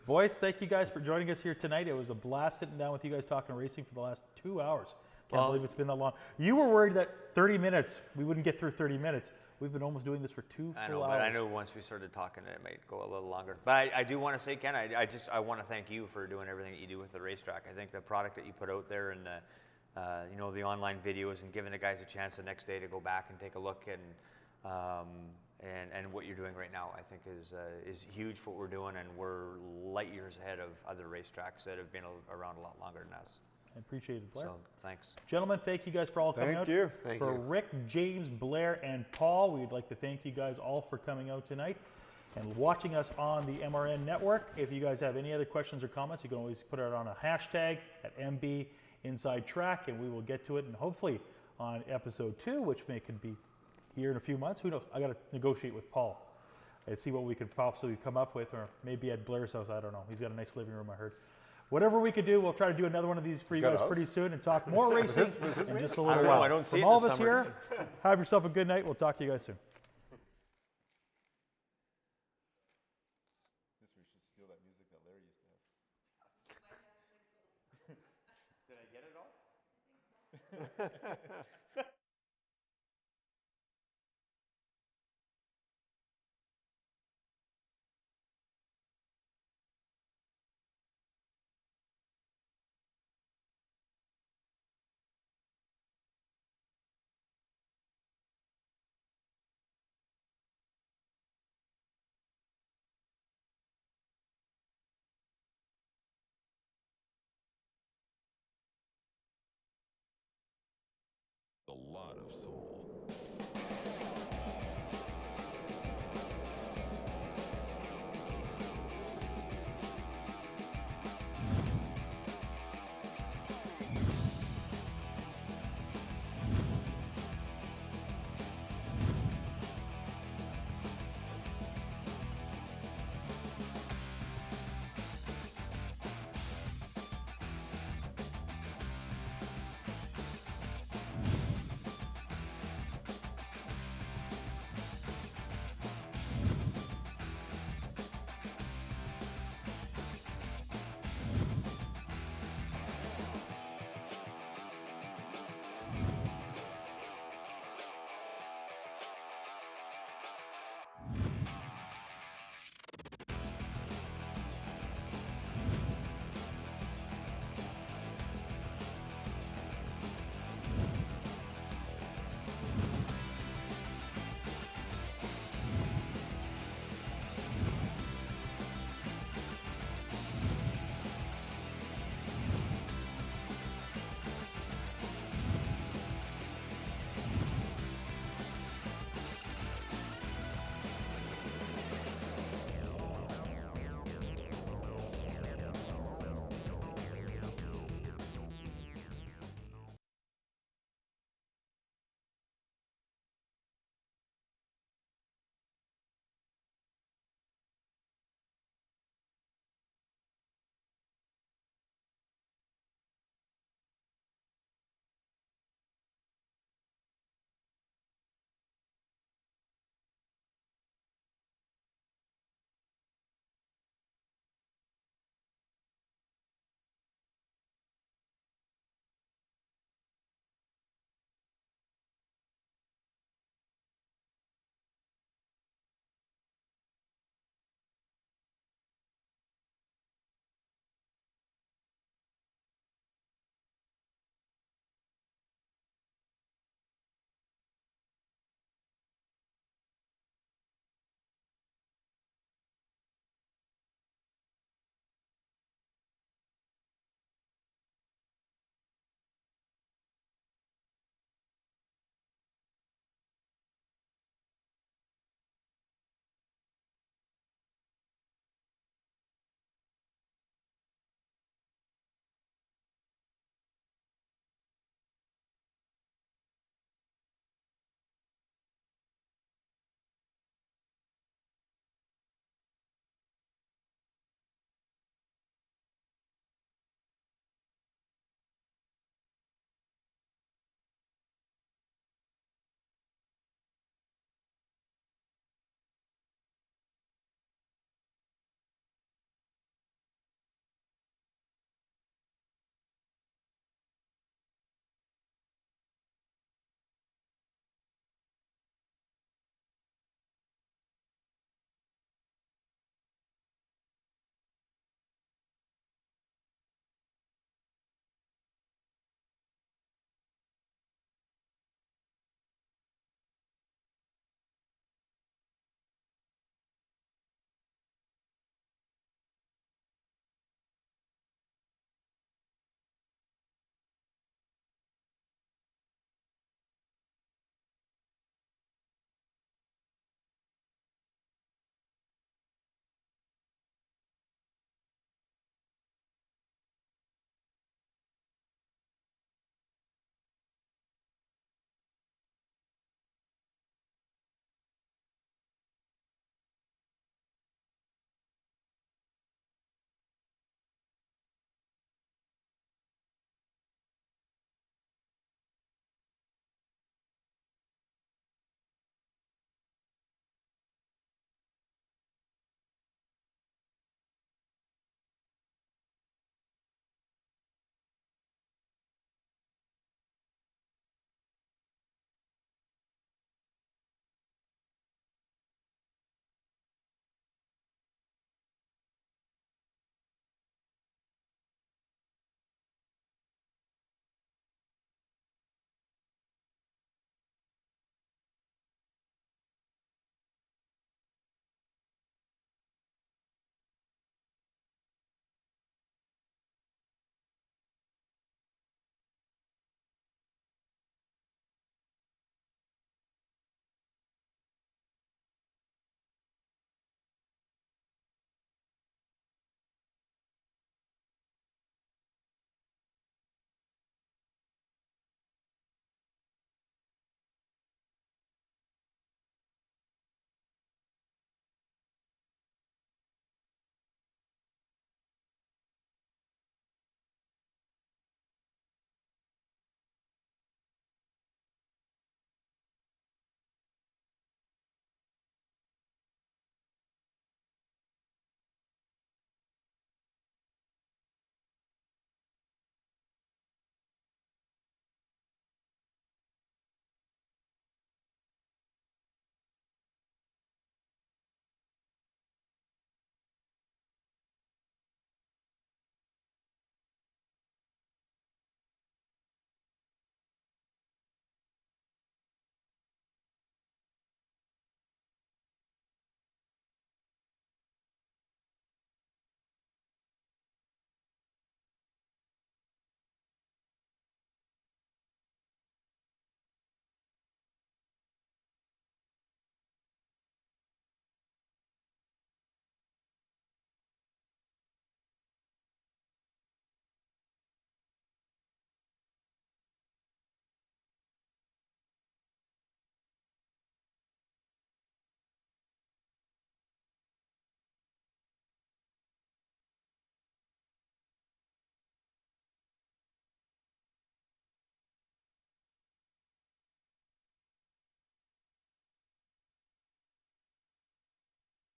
boys, thank you guys for joining us here tonight. It was a blast sitting down with you guys talking racing for the last 2 hours. Can't believe it's been that long. You were worried that 30 minutes, we wouldn't get through 30 minutes. We've been almost doing this for 2 I full know, hours. but I know once we started talking, it might go a little longer. But I do want to say, Ken, I want to thank you for doing everything that you do with the racetrack. I think the product that you put out there, and the online videos, and giving the guys a chance the next day to go back and take a look, and what you're doing right now, I think is huge for what we're doing, and we're light years ahead of other racetracks that have been around a lot longer than us. I appreciate it, Blair. So thanks. Gentlemen, thank you guys for all coming out. Thank you. Thank For you. Rick, James, Blair, and Paul, we'd like to thank you guys all for coming out tonight and watching us on the MRN network. If you guys have any other questions or comments, you can always put it on a hashtag at MB Inside Track, and we will get to it. And hopefully on episode 2, which could be here in a few months. Who knows? I got to negotiate with Paul and see what we could possibly come up with, or maybe at Blair's house. I don't know. He's got a nice living room, I heard. Whatever we could do, we'll try to do another one of these for you got a guys house? pretty soon and talk more racing in just a little I don't know, while. I don't see From it all this of us summer. here, have yourself a good night. We'll talk to you guys soon. We should steal that music that Larry used to have. A lot of soul.